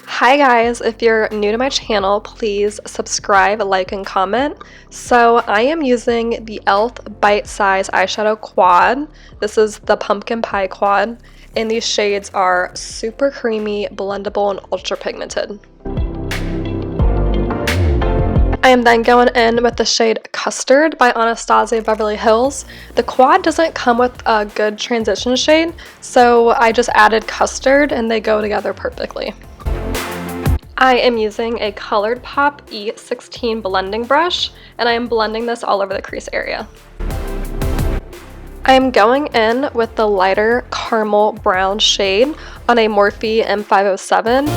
Hi guys, if you're new to my channel, please subscribe, like, and comment. So I am using the e.l.f. Bite Size Eyeshadow Quad. This is the Pumpkin Pie Quad, and these shades are super creamy, blendable, and ultra pigmented. I am then going in with the shade Custard by Anastasia of Beverly Hills. The quad doesn't come with a good transition shade, so I just added Custard and they go together perfectly. I am using a ColourPop E16 blending brush, and I am blending this all over the crease area. I am going in with the lighter caramel brown shade on a Morphe M507,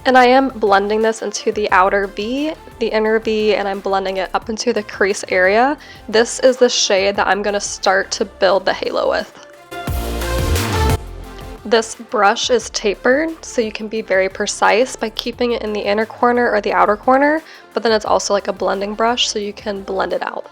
and I am blending this into the outer V, the inner V, and I'm blending it up into the crease area. This is the shade that I'm going to start to build the halo with. This brush is tapered, so you can be very precise by keeping it in the inner corner or the outer corner, but then it's also like a blending brush, so you can blend it out.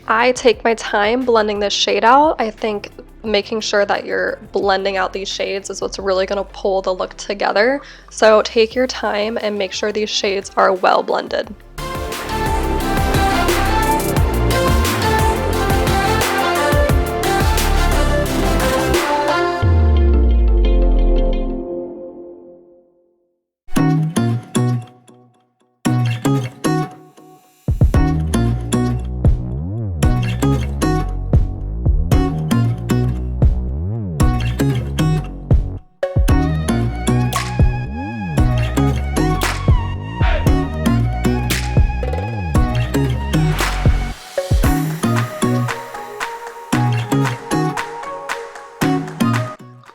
I take my time blending this shade out. I think making sure that you're blending out these shades is what's really going to pull the look together. So take your time and make sure these shades are well blended.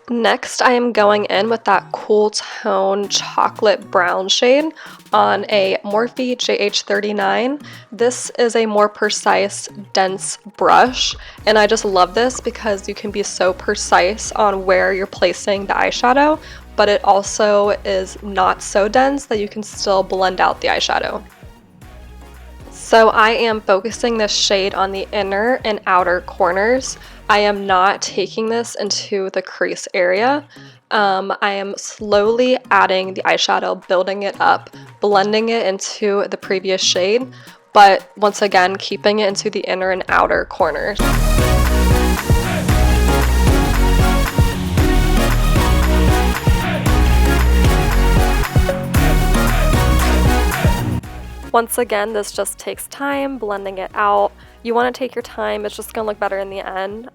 Next, I am going in with that cool tone chocolate brown shade on a Morphe JH39. This is a more precise, dense brush, and I just love this because you can be so precise on where you're placing the eyeshadow, but it also is not so dense that you can still blend out the eyeshadow. So I am focusing this shade on the inner and outer corners. I am not taking this into the crease area. I am slowly adding the eyeshadow, building it up, blending it into the previous shade, but once again, keeping it into the inner and outer corners. Once again, this just takes time blending it out. You want to take your time, it's just going to look better in the end.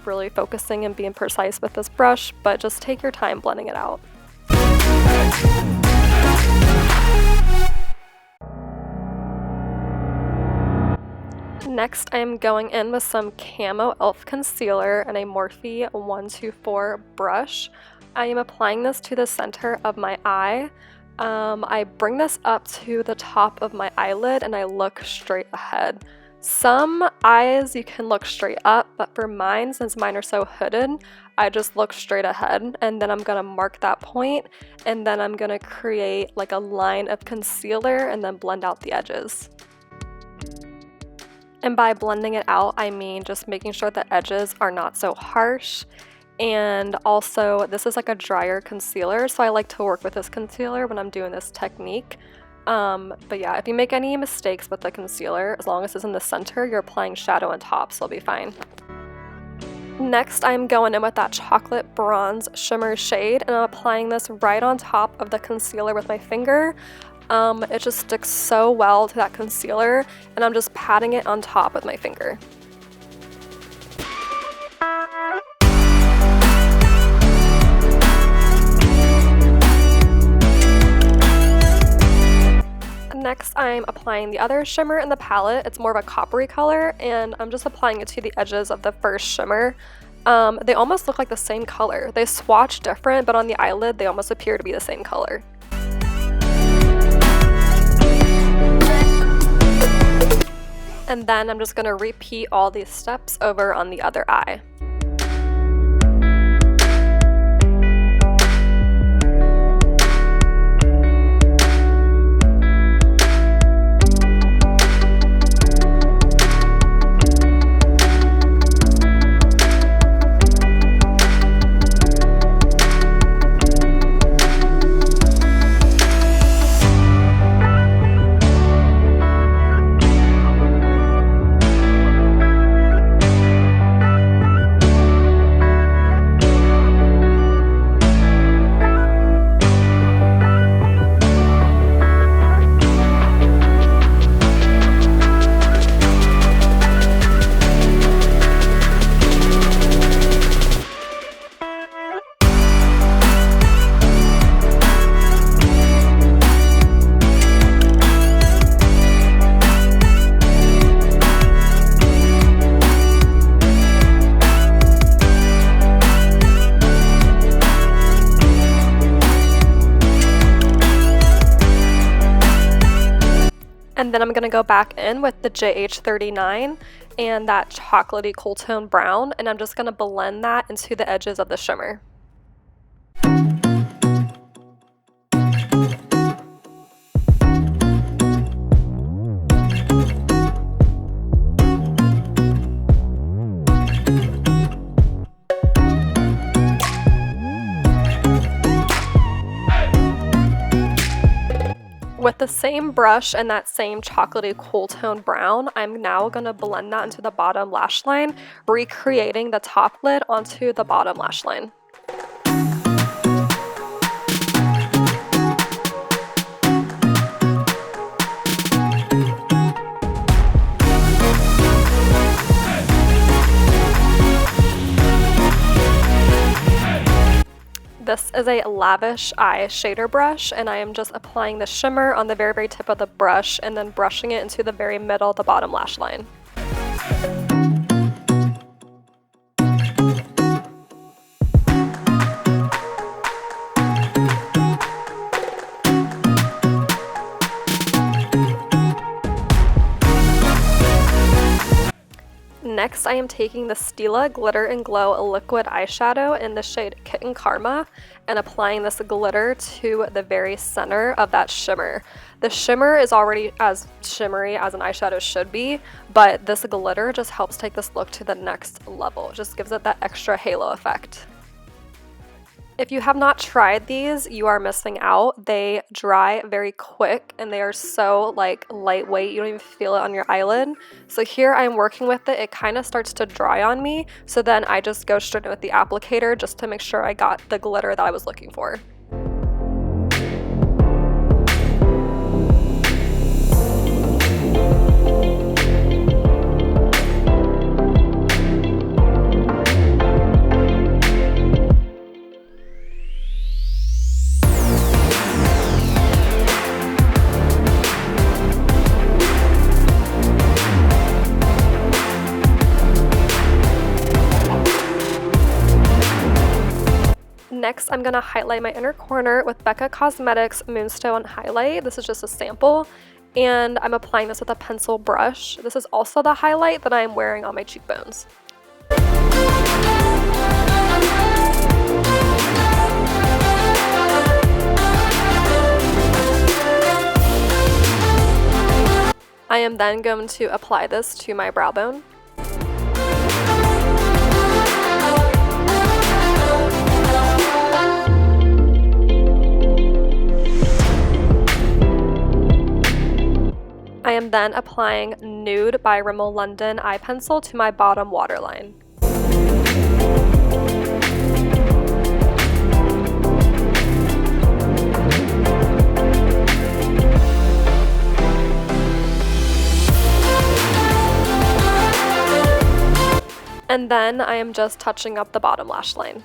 Really focusing and being precise with this brush, but just take your time blending it out. Next, I am going in with some Camo e.l.f. concealer and a Morphe 124 brush. I am applying this to the center of my eye. I bring this up to the top of my eyelid and I look straight ahead. Some eyes you can look straight up, but for mine, since mine are so hooded, I just look straight ahead, and then I'm gonna mark that point, and then I'm gonna create like a line of concealer and then blend out the edges. And by blending it out, I mean just making sure the edges are not so harsh. And also, this is like a drier concealer, so I like to work with this concealer when I'm doing this technique. But yeah, if you make any mistakes with the concealer, as long as it's in the center, you're applying shadow on top, so it'll be fine. Next, I'm going in with that chocolate bronze shimmer shade, and I'm applying this right on top of the concealer with my finger. It just sticks so well to that concealer, and I'm just patting it on top with my finger. Next, I'm applying the other shimmer in the palette. It's more of a coppery color, and I'm just applying it to the edges of the first shimmer. They almost look like the same color. They swatch different, but on the eyelid, they almost appear to be the same color. And then I'm just going to repeat all these steps over on the other eye. And then I'm going to go back in with the JH39 and that chocolatey cool tone brown, and I'm just going to blend that into the edges of the shimmer. With the same brush and that same chocolatey cool tone brown, I'm now going to blend that into the bottom lash line, recreating the top lid onto the bottom lash line. This is a Lavish eye shader brush, and I am just applying the shimmer on the very, very tip of the brush and then brushing it into the very middle of the bottom lash line. Next, I am taking the Stila Glitter and Glow liquid eyeshadow in the shade Kitten Karma and applying this glitter to the very center of that shimmer. The shimmer is already as shimmery as an eyeshadow should be, but this glitter just helps take this look to the next level. It just gives it that extra halo effect. If you have not tried these, you are missing out. They dry very quick and they are so lightweight, you don't even feel it on your eyelid. So here I'm working with it, it kind of starts to dry on me, so then I just go straight in with the applicator just to make sure I got the glitter that I was looking for. Next, I'm going to highlight my inner corner with Becca Cosmetics Moonstone Highlight. This is just a sample, and I'm applying this with a pencil brush. This is also the highlight that I'm wearing on my cheekbones. I am then going to apply this to my brow bone. I am then applying Nude by Rimmel London eye pencil to my bottom waterline. And then I am just touching up the bottom lash line.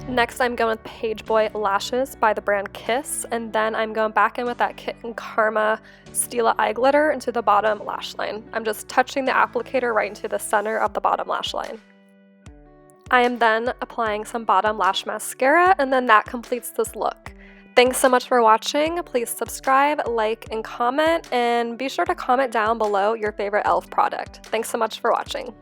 Next, I'm going with Pageboy lashes by the brand Kiss, and then I'm going back in with that Kitten Karma Stila eye glitter into the bottom lash line. I'm just touching the applicator right into the center of the bottom lash line. I am then applying some bottom lash mascara, and then that completes this look. Thanks so much for watching. Please subscribe, like, and comment, and be sure to comment down below your favorite e.l.f. product. Thanks so much for watching.